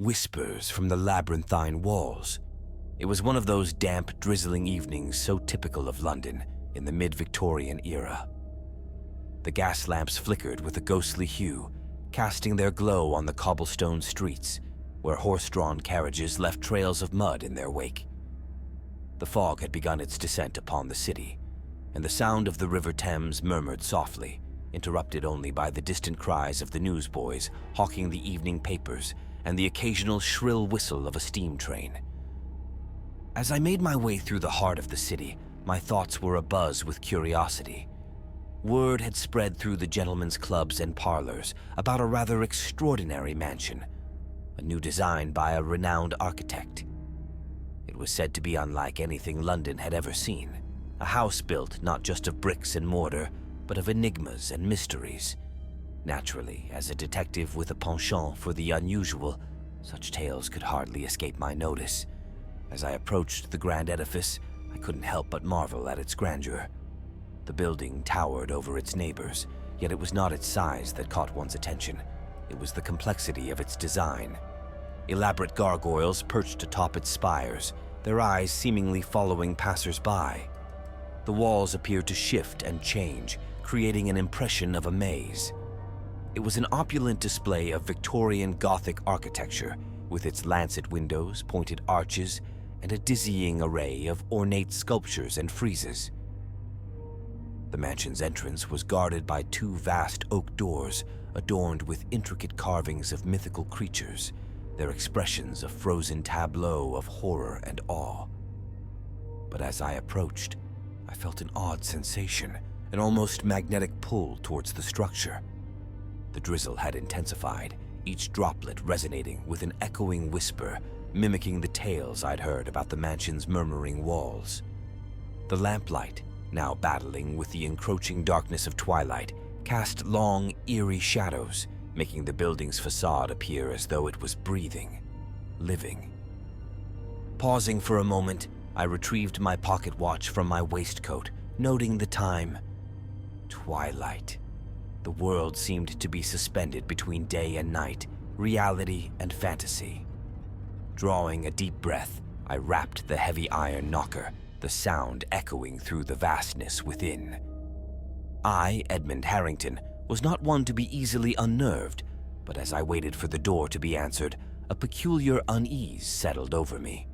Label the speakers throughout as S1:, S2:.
S1: whispers from the labyrinthine walls. It was one of those damp, drizzling evenings so typical of London in the mid-Victorian era. The gas lamps flickered with a ghostly hue, casting their glow on the cobblestone streets, where horse-drawn carriages left trails of mud in their wake. The fog had begun its descent upon the city, and the sound of the River Thames murmured softly, interrupted only by the distant cries of the newsboys hawking the evening papers and the occasional shrill whistle of a steam train. As I made my way through the heart of the city, my thoughts were abuzz with curiosity. Word had spread through the gentlemen's clubs and parlors about a rather extraordinary mansion, a new design by a renowned architect. It was said to be unlike anything London had ever seen, a house built not just of bricks and mortar, but of enigmas and mysteries. Naturally, as a detective with a penchant for the unusual, such tales could hardly escape my notice. As I approached the grand edifice, I couldn't help but marvel at its grandeur. The building towered over its neighbors, yet it was not its size that caught one's attention. It was the complexity of its design. Elaborate gargoyles perched atop its spires, their eyes seemingly following passers-by. The walls appeared to shift and change, creating an impression of a maze. It was an opulent display of Victorian Gothic architecture, with its lancet windows, pointed arches, and a dizzying array of ornate sculptures and friezes. The mansion's entrance was guarded by two vast oak doors, adorned with intricate carvings of mythical creatures, their expressions a frozen tableau of horror and awe. But as I approached, I felt an odd sensation, an almost magnetic pull towards the structure. The drizzle had intensified, each droplet resonating with an echoing whisper, mimicking the tales I'd heard about the mansion's murmuring walls. The lamplight, now battling with the encroaching darkness of twilight, cast long, eerie shadows, making the building's facade appear as though it was breathing, living. Pausing for a moment, I retrieved my pocket watch from my waistcoat, noting the time. Twilight. The world seemed to be suspended between day and night, reality and fantasy. Drawing a deep breath, I rapped the heavy iron knocker, the sound echoing through the vastness within. I, Edmund Harrington, was not one to be easily unnerved, but as I waited for the door to be answered, a peculiar unease settled over me.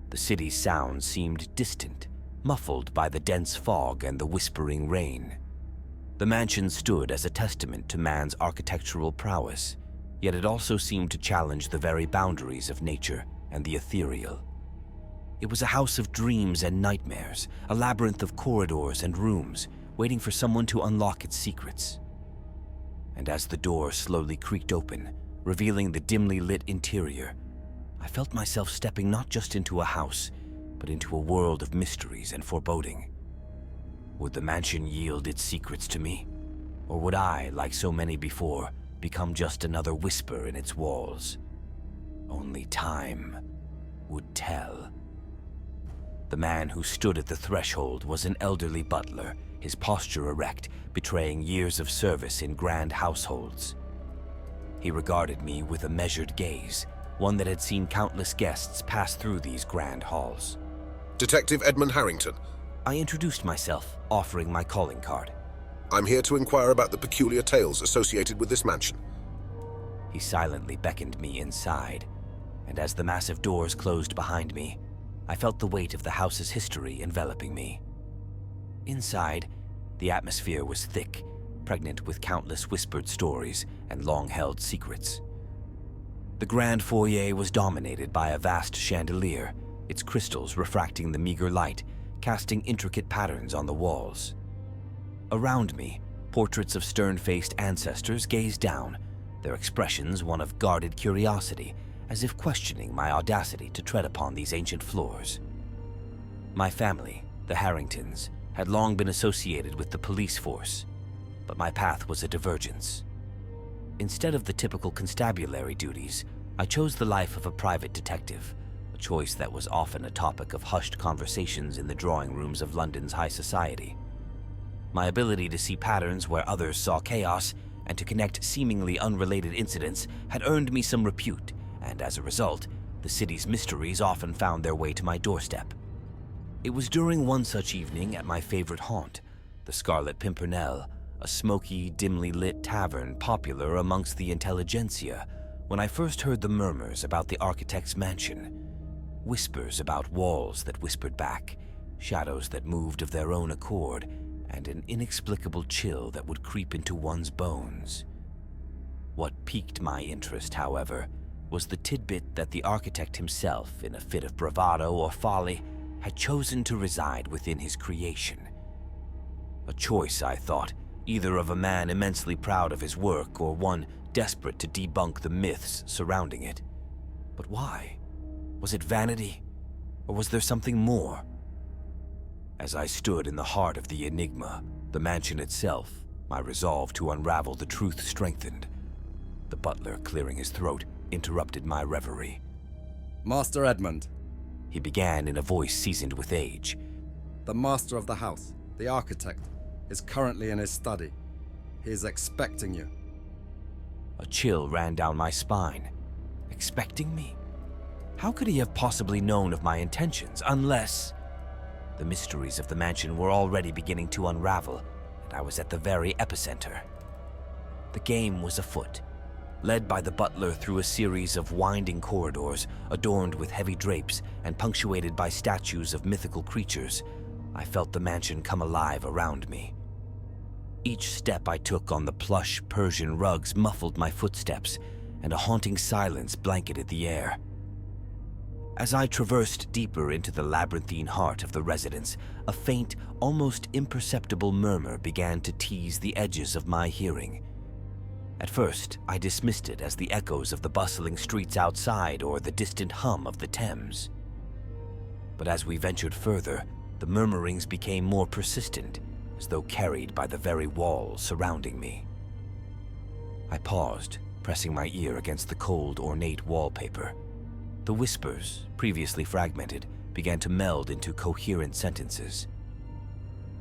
S1: The city's sounds seemed distant, muffled by the dense fog and the whispering rain. The mansion stood as a testament to man's architectural prowess, yet it also seemed to challenge the very boundaries of nature and the ethereal. It was a house of dreams and nightmares, a labyrinth of corridors and rooms, waiting for someone to unlock its secrets. And as the door slowly creaked open, revealing the dimly lit interior, I felt myself stepping not just into a house, but into a world of mysteries and foreboding. Would the mansion yield its secrets to me? Or would I, like so many before, become just another whisper in its walls? Only time would tell. The man who stood at the threshold was an elderly butler, his posture erect, betraying years of service in grand households. He regarded me with a measured gaze, one that had seen countless guests pass through these grand halls.
S2: Detective Edmund Harrington.
S1: I introduced myself, offering my calling card.
S2: I'm here to inquire about the peculiar tales associated with this mansion.
S1: He silently beckoned me inside, and as the massive doors closed behind me, I felt the weight of the house's history enveloping me. Inside, the atmosphere was thick, pregnant with countless whispered stories and long-held secrets. The grand foyer was dominated by a vast chandelier, its crystals refracting the meager light, casting intricate patterns on the walls. Around me, portraits of stern-faced ancestors gazed down, their expressions one of guarded curiosity, as if questioning my audacity to tread upon these ancient floors. My family, the Harringtons, had long been associated with the police force, but my path was a divergence. Instead of the typical constabulary duties, I chose the life of a private detective, a choice that was often a topic of hushed conversations in the drawing rooms of London's high society. My ability to see patterns where others saw chaos and to connect seemingly unrelated incidents had earned me some repute and as a result, the city's mysteries often found their way to my doorstep. It was during one such evening at my favorite haunt, the Scarlet Pimpernel, a smoky, dimly lit tavern popular amongst the intelligentsia, when I first heard the murmurs about the architect's mansion. Whispers about walls that whispered back, shadows that moved of their own accord, and an inexplicable chill that would creep into one's bones. What piqued my interest, however, was the tidbit that the architect himself, in a fit of bravado or folly, had chosen to reside within his creation. A choice, I thought, either of a man immensely proud of his work or one desperate to debunk the myths surrounding it. But why? Was it vanity, or was there something more? As I stood in the heart of the enigma, the mansion itself, my resolve to unravel the truth strengthened. The butler, clearing his throat, interrupted my reverie.
S3: Master Edmund,
S1: He began in a voice seasoned with age.
S3: the master of the house, the architect, is currently in his study. He is expecting you.
S1: A chill ran down my spine. Expecting me? How could he have possibly known of my intentions, unless... The mysteries of the mansion were already beginning to unravel, and I was at the very epicenter. The game was afoot, led by the butler through a series of winding corridors adorned with heavy drapes and punctuated by statues of mythical creatures. I felt the mansion come alive around me. Each step I took on the plush Persian rugs muffled my footsteps, and a haunting silence blanketed the air. As I traversed deeper into the labyrinthine heart of the residence, a faint, almost imperceptible murmur began to tease the edges of my hearing. At first, I dismissed it as the echoes of the bustling streets outside or the distant hum of the Thames. But as we ventured further, the murmurings became more persistent, as though carried by the very walls surrounding me. I paused, pressing my ear against the cold, ornate wallpaper. The whispers, previously fragmented, began to meld into coherent sentences.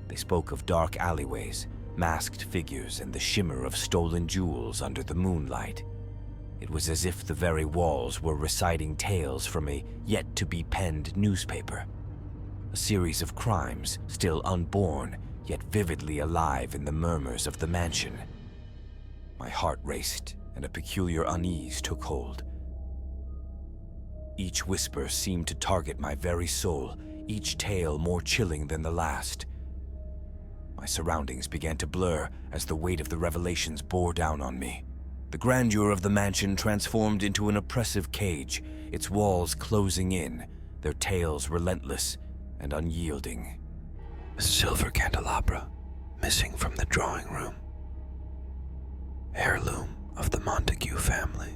S1: They spoke of dark alleyways, masked figures, and the shimmer of stolen jewels under the moonlight. It was as if the very walls were reciting tales from a yet-to-be-penned newspaper. A series of crimes, still unborn, yet vividly alive in the murmurs of the mansion. My heart raced, and a peculiar unease took hold. Each whisper seemed to target my very soul, each tale more chilling than the last. My surroundings began to blur as the weight of the revelations bore down on me. The grandeur of the mansion transformed into an oppressive cage, its walls closing in, their tales relentless and unyielding.
S4: A silver candelabra missing from the drawing room. Heirloom of the Montague family.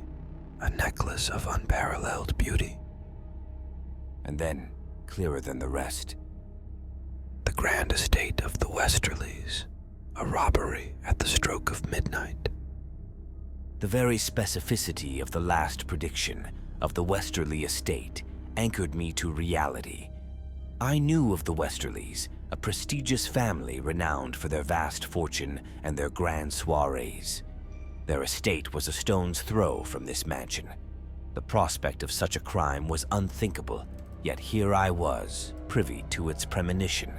S4: A necklace of unparalleled beauty.
S1: And then, clearer than the rest,
S4: The grand estate of the Westerlies. A robbery at the stroke of midnight.
S1: the very specificity of the last prediction of the Westerly estate anchored me to reality. I knew of the Westerlies, a prestigious family renowned for their vast fortune and their grand soirees. Their estate was a stone's throw from this mansion. The prospect of such a crime was unthinkable, yet here I was, privy to its premonition.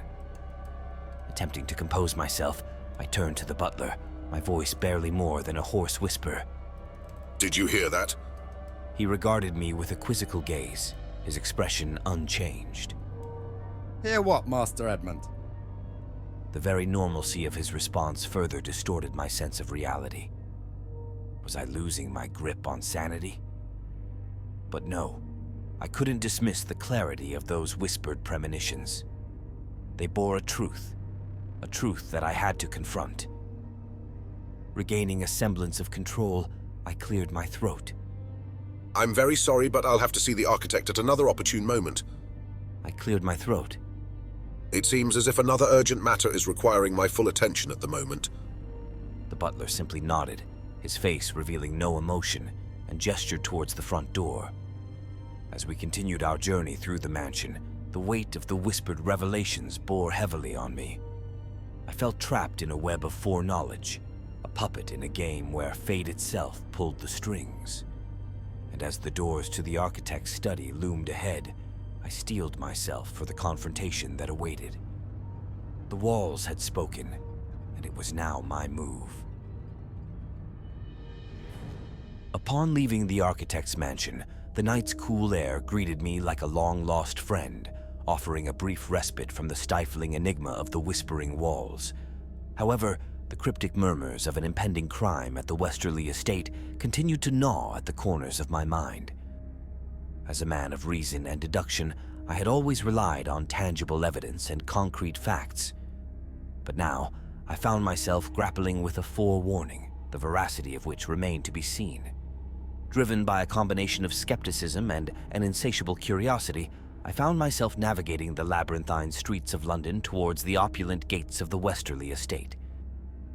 S1: Attempting to compose myself, I turned to the butler, my voice barely more than a hoarse whisper.
S2: Did you hear that?
S1: He regarded me with a quizzical gaze, his expression unchanged.
S3: Hear what, Master Edmund?
S1: The very normalcy of his response further distorted my sense of reality. Was I losing my grip on sanity? But no, I couldn't dismiss the clarity of those whispered premonitions. They bore a truth that I had to confront. Regaining a semblance of control, I cleared my throat.
S2: I'm very sorry, but I'll have to see the architect at another opportune moment.
S1: I cleared my throat.
S2: It seems as if another urgent matter is requiring my full attention at the moment.
S1: The butler simply nodded, his face revealing no emotion, and gestured towards the front door. As we continued our journey through the mansion, the weight of the whispered revelations bore heavily on me. I felt trapped in a web of foreknowledge, a puppet in a game where fate itself pulled the strings. And and as the doors to the architect's study loomed ahead, I steeled myself for the confrontation that awaited. The walls had spoken, and it was now my move. Upon leaving the architect's mansion, the night's cool air greeted me like a long-lost friend, offering a brief respite from the stifling enigma of the whispering walls. However, the cryptic murmurs of an impending crime at the Westerly estate continued to gnaw at the corners of my mind. As a man of reason and deduction, I had always relied on tangible evidence and concrete facts. But now, I found myself grappling with a forewarning, the veracity of which remained to be seen. Driven by a combination of skepticism and an insatiable curiosity, I found myself navigating the labyrinthine streets of London towards the opulent gates of the Westerly estate.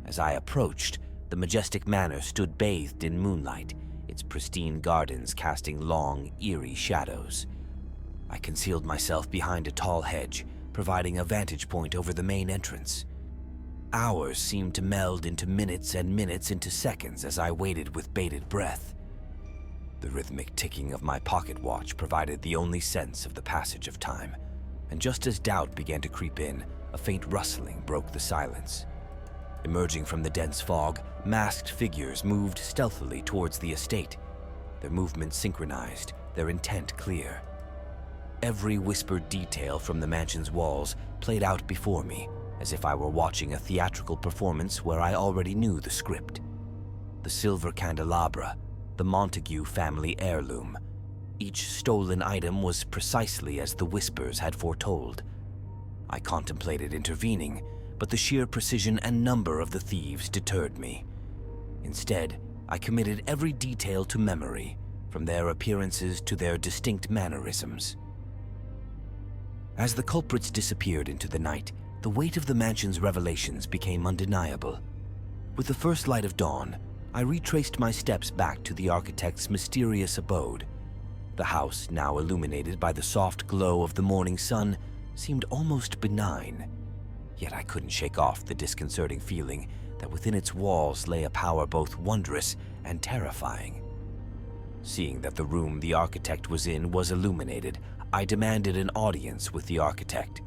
S1: As I approached, the majestic manor stood bathed in moonlight, its pristine gardens casting long, eerie shadows. I concealed myself behind a tall hedge, providing a vantage point over the main entrance. Hours seemed to meld into minutes and minutes into seconds as I waited with bated breath. The rhythmic ticking of my pocket watch provided the only sense of the passage of time, and just as doubt began to creep in, a faint rustling broke the silence. Emerging from the dense fog, masked figures moved stealthily towards the estate, their movements synchronized, their intent clear. Every whispered detail from the mansion's walls played out before me, as if I were watching a theatrical performance where I already knew the script. The silver candelabra, the Montague family heirloom. Each stolen item was precisely as the whispers had foretold. I contemplated intervening, but the sheer precision and number of the thieves deterred me. Instead, I committed every detail to memory, from their appearances to their distinct mannerisms. As the culprits disappeared into the night, the weight of the mansion's revelations became undeniable. With the first light of dawn, I retraced my steps back to the architect's mysterious abode. The house, now illuminated by the soft glow of the morning sun, seemed almost benign. Yet I couldn't shake off the disconcerting feeling that within its walls lay a power both wondrous and terrifying. Seeing that the room the architect was in was illuminated, I demanded an audience with the architect.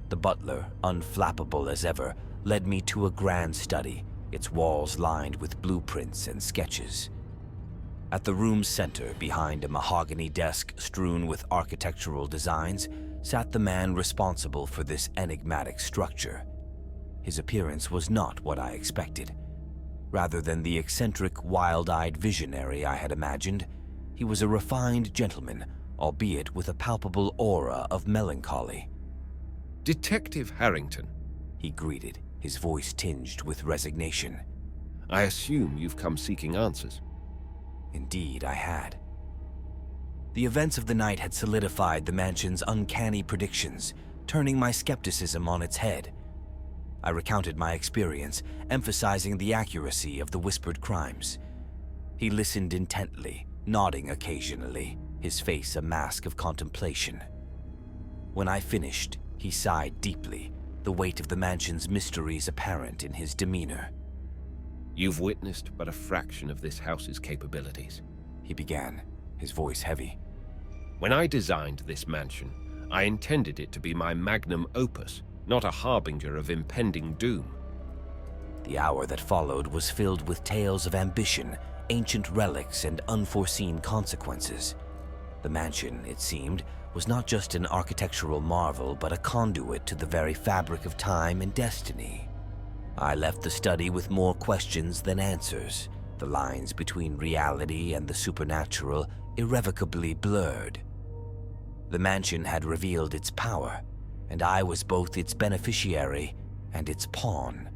S1: The butler, unflappable as ever, led me to a grand study, its walls lined with blueprints and sketches. At the room's center, behind a mahogany desk strewn with architectural designs, sat the man responsible for this enigmatic structure. His appearance was not what I expected. Rather than the eccentric, wild-eyed visionary I had imagined, he was a refined gentleman, albeit with a palpable aura of melancholy.
S5: "Detective Harrington,"
S1: he greeted, his voice tinged with resignation.
S5: "I assume you've come seeking answers."
S1: Indeed, I had. The events of the night had solidified the mansion's uncanny predictions, turning my skepticism on its head. I recounted my experience, emphasizing the accuracy of the whispered crimes. He listened intently, nodding occasionally, his face a mask of contemplation. When I finished, he sighed deeply, the weight of the mansion's mysteries apparent in his demeanor.
S5: "You've witnessed but a fraction of this house's capabilities,"
S1: he began, his voice heavy.
S5: "When I designed this mansion, I intended it to be my magnum opus, not a harbinger of impending doom."
S1: The hour that followed was filled with tales of ambition, ancient relics, and unforeseen consequences. The mansion, it seemed, was not just an architectural marvel, but a conduit to the very fabric of time and destiny. I left the study with more questions than answers, the lines between reality and the supernatural irrevocably blurred. The mansion had revealed its power, and I was both its beneficiary and its pawn.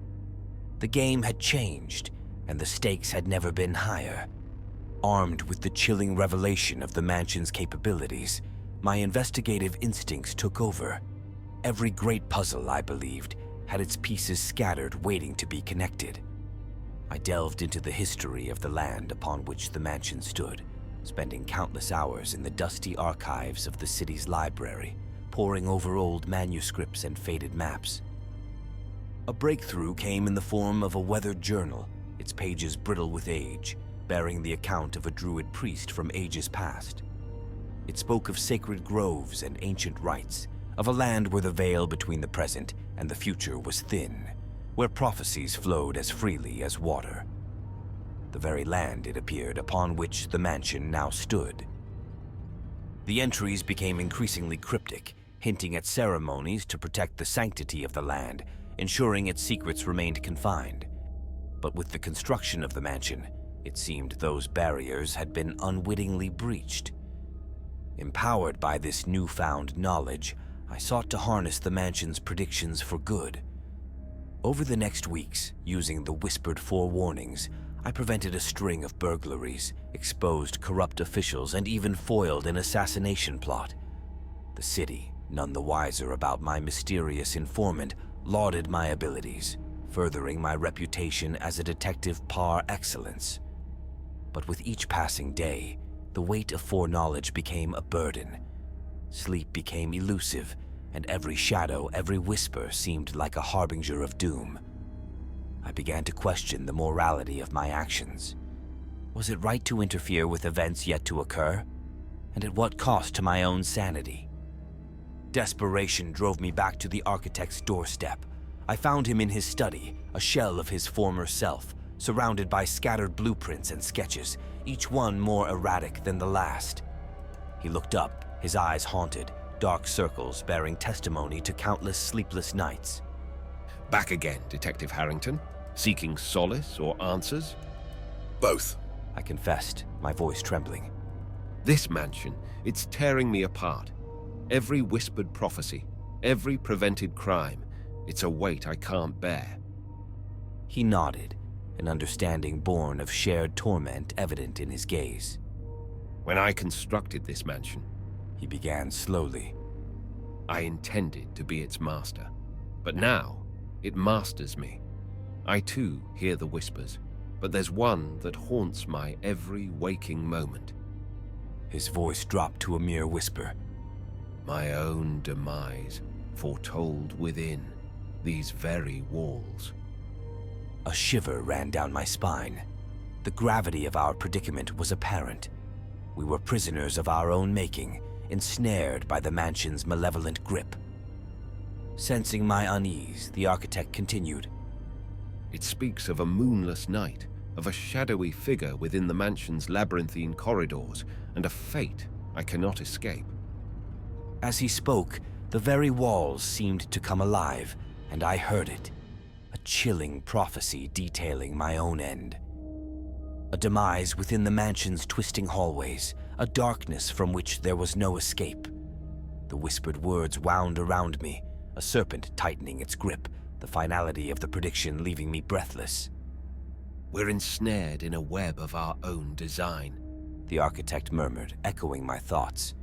S1: The game had changed, and the stakes had never been higher. Armed with the chilling revelation of the mansion's capabilities, my investigative instincts took over. Every great puzzle, I believed, had its pieces scattered waiting to be connected. I delved into the history of the land upon which the mansion stood, spending countless hours in the dusty archives of the city's library, poring over old manuscripts and faded maps. A breakthrough came in the form of a weathered journal, its pages brittle with age, bearing the account of a druid priest from ages past. It spoke of sacred groves and ancient rites, of a land where the veil between the present and the future was thin, where prophecies flowed as freely as water. The very land, it appeared, upon which the mansion now stood. The entries became increasingly cryptic, hinting at ceremonies to protect the sanctity of the land, ensuring its secrets remained confined. But with the construction of the mansion, it seemed those barriers had been unwittingly breached. Empowered by this newfound knowledge, I sought to harness the mansion's predictions for good. Over the next weeks, using the whispered forewarnings, I prevented a string of burglaries, exposed corrupt officials, and even foiled an assassination plot. The city, none the wiser about my mysterious informant, lauded my abilities, furthering my reputation as a detective par excellence. But with each passing day, the weight of foreknowledge became a burden. Sleep became elusive, and every shadow, every whisper seemed like a harbinger of doom. I began to question the morality of my actions. Was it right to interfere with events yet to occur? And at what cost to my own sanity? Desperation drove me back to the architect's doorstep. I found him in his study, a shell of his former self, surrounded by scattered blueprints and sketches, each one more erratic than the last. He looked up, his eyes haunted, dark circles bearing testimony to countless sleepless nights.
S5: Back again, Detective Harrington? Seeking solace or answers?
S2: Both.
S1: I confessed, my voice trembling.
S5: This mansion, it's tearing me apart. Every whispered prophecy, every prevented crime, it's a weight I can't bear.
S1: He nodded, an understanding born of shared torment evident in his gaze.
S5: When I constructed this mansion,
S1: He began slowly.
S5: I intended to be its master. But now, it masters me. I too hear the whispers, but there's one that haunts my every waking moment.
S1: His voice dropped to a mere whisper.
S5: My own demise, foretold within these very walls.
S1: A shiver ran down my spine. The gravity of our predicament was apparent. We were prisoners of our own making, ensnared by the mansion's malevolent grip. Sensing my unease, the architect continued.
S5: It speaks of a moonless night, of a shadowy figure within the mansion's labyrinthine corridors, and a fate I cannot escape.
S1: As he spoke, the very walls seemed to come alive, and I heard it. A chilling prophecy detailing my own end. A demise within the mansion's twisting hallways, a darkness from which there was no escape. The whispered words wound around me, a serpent tightening its grip, the finality of the prediction leaving me breathless.
S5: We're ensnared in a web of our own design,
S1: the architect murmured, echoing my thoughts.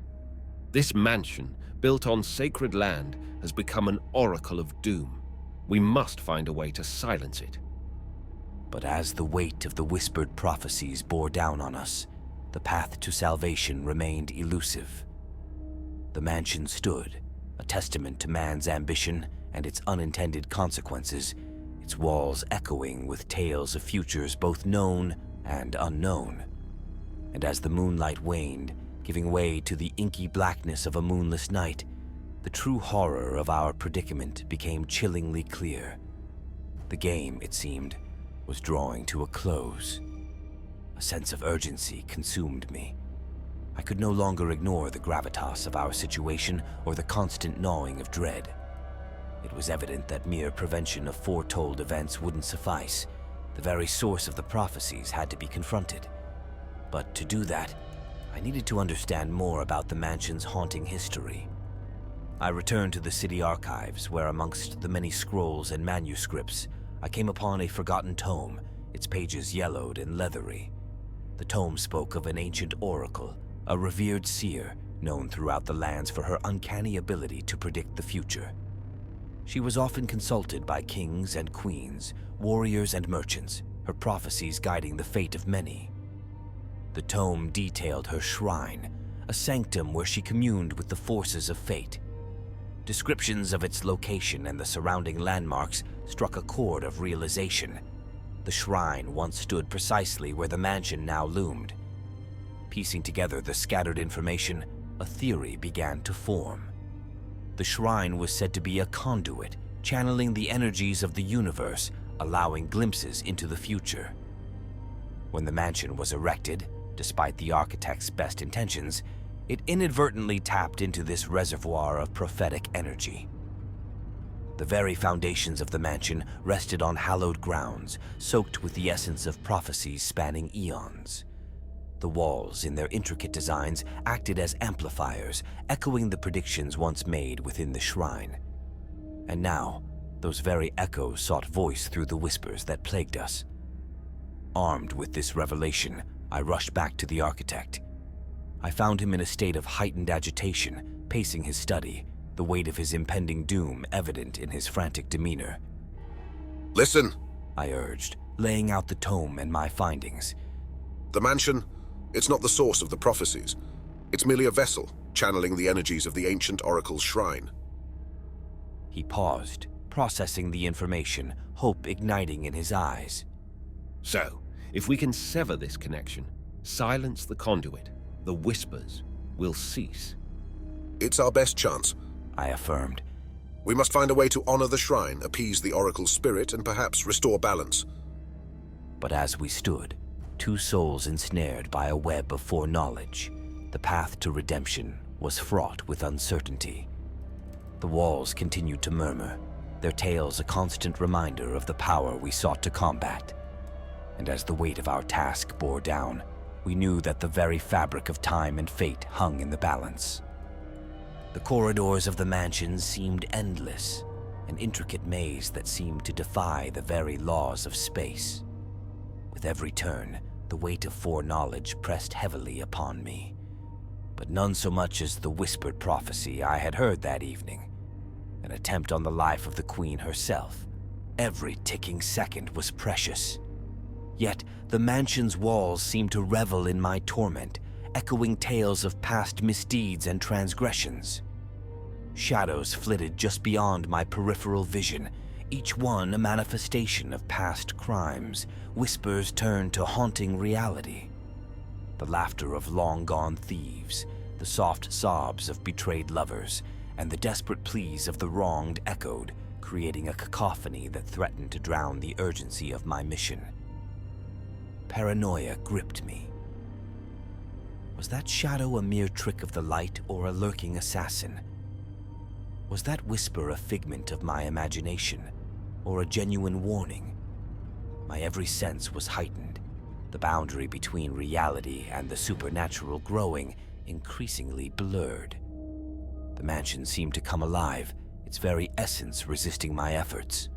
S5: This mansion, built on sacred land, has become an oracle of doom. We must find a way to silence it.
S1: But as the weight of the whispered prophecies bore down on us, the path to salvation remained elusive. The mansion stood, a testament to man's ambition and its unintended consequences, its walls echoing with tales of futures both known and unknown. And as the moonlight waned, giving way to the inky blackness of a moonless night, the true horror of our predicament became chillingly clear. The game, it seemed, was drawing to a close. A sense of urgency consumed me. I could no longer ignore the gravitas of our situation or the constant gnawing of dread. It was evident that mere prevention of foretold events wouldn't suffice. The very source of the prophecies had to be confronted. But to do that, I needed to understand more about the mansion's haunting history. I returned to the city archives, where amongst the many scrolls and manuscripts, I came upon a forgotten tome, its pages yellowed and leathery. The tome spoke of an ancient oracle, a revered seer, known throughout the lands for her uncanny ability to predict the future. She was often consulted by kings and queens, warriors and merchants, her prophecies guiding the fate of many. The tome detailed her shrine, a sanctum where she communed with the forces of fate. Descriptions of its location and the surrounding landmarks struck a chord of realization. the shrine once stood precisely where the mansion now loomed. Piecing together the scattered information, a theory began to form. The shrine was said to be a conduit, channeling the energies of the universe, allowing glimpses into the future. When the mansion was erected, despite the architect's best intentions, it inadvertently tapped into this reservoir of prophetic energy. The very foundations of the mansion rested on hallowed grounds, soaked with the essence of prophecies spanning eons. The walls, in their intricate designs, acted as amplifiers, echoing the predictions once made within the shrine. And now, those very echoes sought voice through the whispers that plagued us. Armed with this revelation, I rushed back to the architect. I found him in a state of heightened agitation, pacing his study, the weight of his impending doom evident in his frantic demeanor.
S2: Listen,
S1: I urged, laying out the tome and my findings.
S2: the mansion, it's not the source of the prophecies. It's merely a vessel, channeling the energies of the ancient oracle's shrine.
S1: He paused, processing the information, hope igniting in his eyes.
S5: So, if we can sever this connection, silence the conduit, the whispers will cease.
S2: It's our best chance.
S1: I affirmed.
S2: We must find a way to honor the shrine, appease the oracle's spirit, and perhaps restore balance.
S1: But as we stood, two souls ensnared by a web of foreknowledge, the path to redemption was fraught with uncertainty. The walls continued to murmur, their tales a constant reminder of the power we sought to combat. And as the weight of our task bore down, we knew that the very fabric of time and fate hung in the balance. The corridors of the mansion seemed endless, an intricate maze that seemed to defy the very laws of space. With every turn, the weight of foreknowledge pressed heavily upon me, but none so much as the whispered prophecy I had heard that evening, an attempt on the life of the Queen herself. Every ticking second was precious. Yet the mansion's walls seemed to revel in my torment, echoing tales of past misdeeds and transgressions. Shadows flitted just beyond my peripheral vision, each one a manifestation of past crimes. Whispers turned to haunting reality. The laughter of long-gone thieves, the soft sobs of betrayed lovers, and the desperate pleas of the wronged echoed, creating a cacophony that threatened to drown the urgency of my mission. Paranoia gripped me. Was that shadow a mere trick of the light or a lurking assassin? Was that whisper a figment of my imagination, or a genuine warning? My every sense was heightened, the boundary between reality and the supernatural growing increasingly blurred. The mansion seemed to come alive, its very essence resisting my efforts.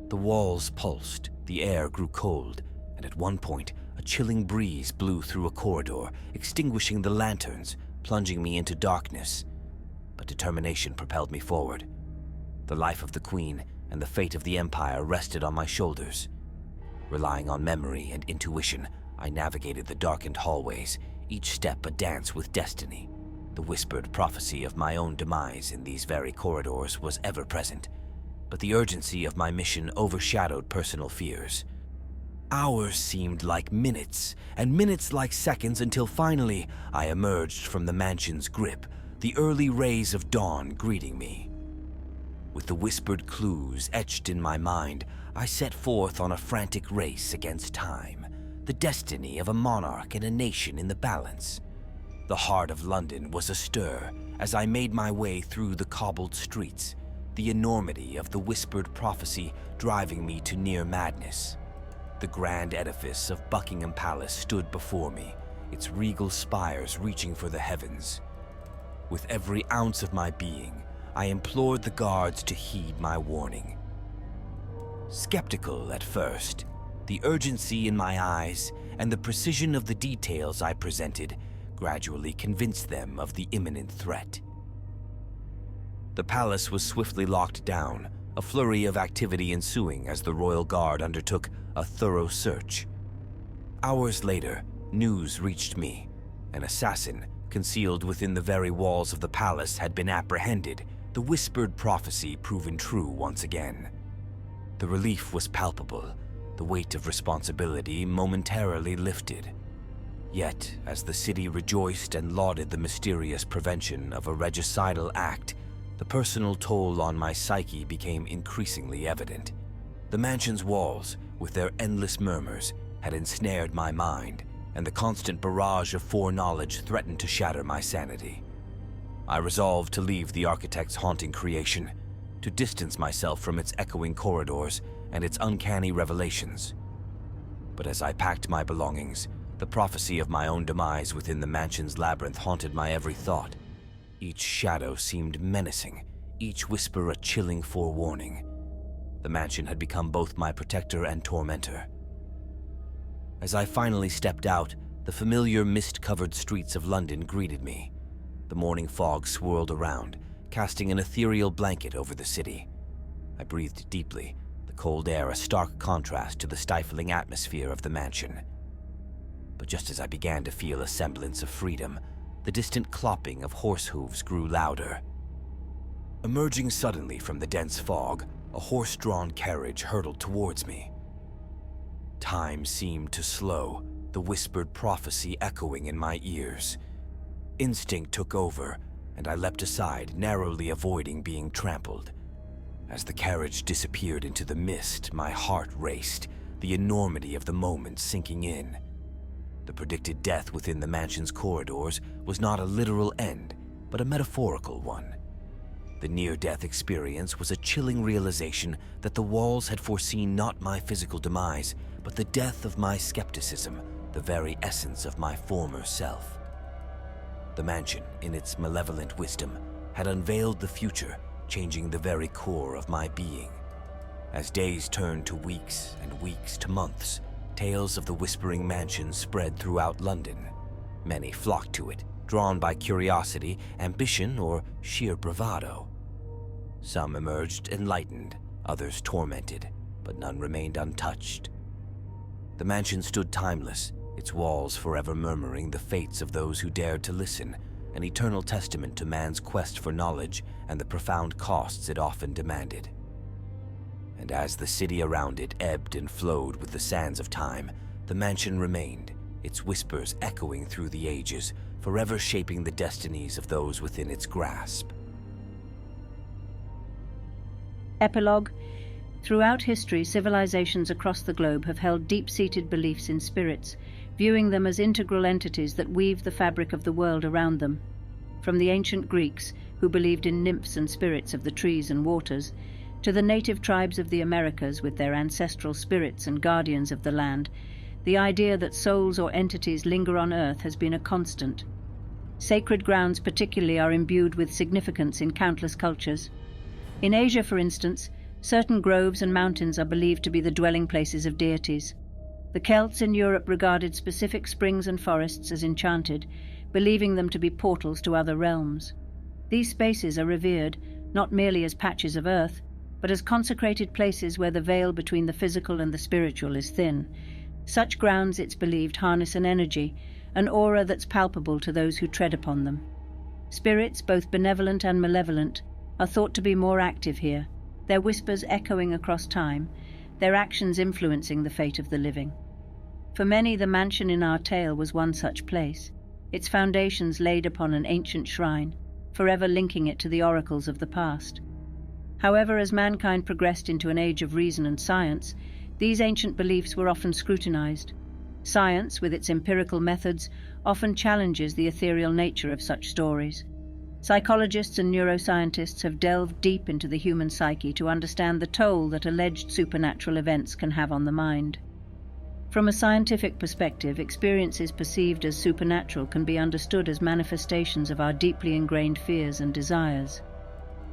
S1: The walls pulsed, the air grew cold, and at one point, a chilling breeze blew through a corridor, extinguishing the lanterns, plunging me into darkness. But determination propelled me forward. The life of the Queen and the fate of the Empire rested on my shoulders. Relying on memory and intuition, I navigated the darkened hallways, each step a dance with destiny. The whispered prophecy of my own demise in these very corridors was ever present, but the urgency of my mission overshadowed personal fears. Hours seemed like minutes, and minutes like seconds, until finally I emerged from the mansion's grip, the early rays of dawn greeting me. With the whispered clues etched in my mind, I set forth on a frantic race against time, the destiny of a monarch and a nation in the balance. The heart of London was astir as I made my way through the cobbled streets, the enormity of the whispered prophecy driving me to near madness. The grand edifice of Buckingham Palace stood before me, its regal spires reaching for the heavens. With every ounce of my being, I implored the guards to heed my warning. Skeptical at first, the urgency in my eyes and the precision of the details I presented gradually convinced them of the imminent threat. The palace was swiftly locked down, a flurry of activity ensuing as the royal guard undertook a thorough search. Hours later, news reached me. An assassin, concealed within the very walls of the palace, had been apprehended, the whispered prophecy proven true once again. The relief was palpable. the weight of responsibility momentarily lifted. Yet, as the city rejoiced and lauded the mysterious prevention of a regicidal act, the personal toll on my psyche became increasingly evident. The mansion's walls, with their endless murmurs, had ensnared my mind, and the constant barrage of foreknowledge threatened to shatter my sanity. I resolved to leave the architect's haunting creation, to distance myself from its echoing corridors and its uncanny revelations. But as I packed my belongings, the prophecy of my own demise within the mansion's labyrinth haunted my every thought. Each shadow seemed menacing, each whisper a chilling forewarning. The mansion had become both my protector and tormentor. As I finally stepped out, the familiar mist-covered streets of London greeted me. The morning fog swirled around, casting an ethereal blanket over the city. I breathed deeply, the cold air a stark contrast to the stifling atmosphere of the mansion. But just as I began to feel a semblance of freedom, the distant clopping of horse hooves grew louder. Emerging suddenly from the dense fog, a horse-drawn carriage hurtled towards me. Time seemed to slow, the whispered prophecy echoing in my ears. Instinct took over, and I leapt aside, narrowly avoiding being trampled. As the carriage disappeared into the mist, my heart raced, the enormity of the moment sinking in. The predicted death within the mansion's corridors was not a literal end, but a metaphorical one. The near-death experience was a chilling realization that the walls had foreseen not my physical demise, but the death of my skepticism, the very essence of my former self. The mansion, in its malevolent wisdom, had unveiled the future, changing the very core of my being. As days turned to weeks and weeks to months, tales of the Whispering Mansion spread throughout London. Many flocked to it, drawn by curiosity, ambition, or sheer bravado. Some emerged enlightened, others tormented, but none remained untouched. The mansion stood timeless, its walls forever murmuring the fates of those who dared to listen, an eternal testament to man's quest for knowledge and the profound costs it often demanded. And as the city around it ebbed and flowed with the sands of time, the mansion remained, its whispers echoing through the ages, forever shaping the destinies of those within its grasp.
S6: Epilogue. Throughout history, civilizations across the globe have held deep-seated beliefs in spirits, viewing them as integral entities that weave the fabric of the world around them. From the ancient Greeks, who believed in nymphs and spirits of the trees and waters, to the native tribes of the Americas with their ancestral spirits and guardians of the land, the idea that souls or entities linger on Earth has been a constant. Sacred grounds particularly are imbued with significance in countless cultures. In Asia, for instance, certain groves and mountains are believed to be the dwelling places of deities. The Celts in Europe regarded specific springs and forests as enchanted, believing them to be portals to other realms. These spaces are revered, not merely as patches of earth, but as consecrated places where the veil between the physical and the spiritual is thin. Such grounds, it's believed, harness an energy, an aura that's palpable to those who tread upon them. Spirits, both benevolent and malevolent, are thought to be more active here, their whispers echoing across time, their actions influencing the fate of the living. For many, the mansion in our tale was one such place, its foundations laid upon an ancient shrine, forever linking it to the oracles of the past. However, as mankind progressed into an age of reason and science, these ancient beliefs were often scrutinized. Science, with its empirical methods, often challenges the ethereal nature of such stories. Psychologists and neuroscientists have delved deep into the human psyche to understand the toll that alleged supernatural events can have on the mind. From a scientific perspective, experiences perceived as supernatural can be understood as manifestations of our deeply ingrained fears and desires.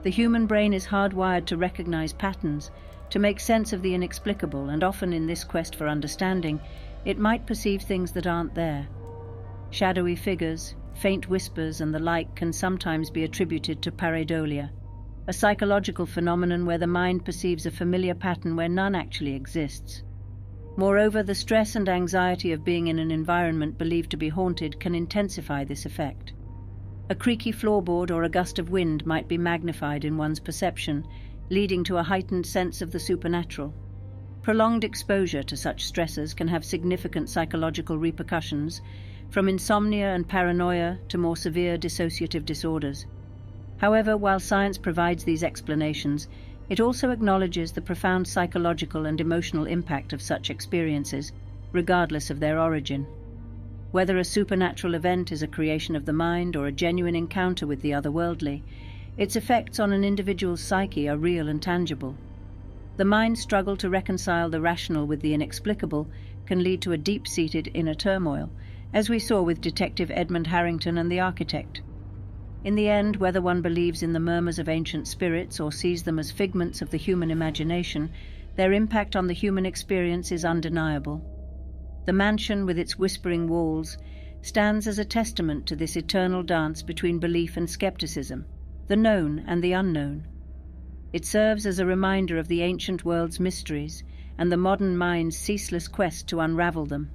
S6: The human brain is hardwired to recognize patterns, to make sense of the inexplicable, and often in this quest for understanding, it might perceive things that aren't there. Shadowy figures, faint whispers, and the like can sometimes be attributed to pareidolia, a psychological phenomenon where the mind perceives a familiar pattern where none actually exists. Moreover, the stress and anxiety of being in an environment believed to be haunted can intensify this effect. A creaky floorboard or a gust of wind might be magnified in one's perception, leading to a heightened sense of the supernatural. Prolonged exposure to such stressors can have significant psychological repercussions, from insomnia and paranoia to more severe dissociative disorders. However, while science provides these explanations, it also acknowledges the profound psychological and emotional impact of such experiences, regardless of their origin. Whether a supernatural event is a creation of the mind or a genuine encounter with the otherworldly, its effects on an individual's psyche are real and tangible. The mind's struggle to reconcile the rational with the inexplicable can lead to a deep-seated inner turmoil, as we saw with Detective Edmund Harrington and the architect. In the end, whether one believes in the murmurs of ancient spirits or sees them as figments of the human imagination, their impact on the human experience is undeniable. The mansion, with its whispering walls, stands as a testament to this eternal dance between belief and skepticism, the known and the unknown. It serves as a reminder of the ancient world's mysteries and the modern mind's ceaseless quest to unravel them.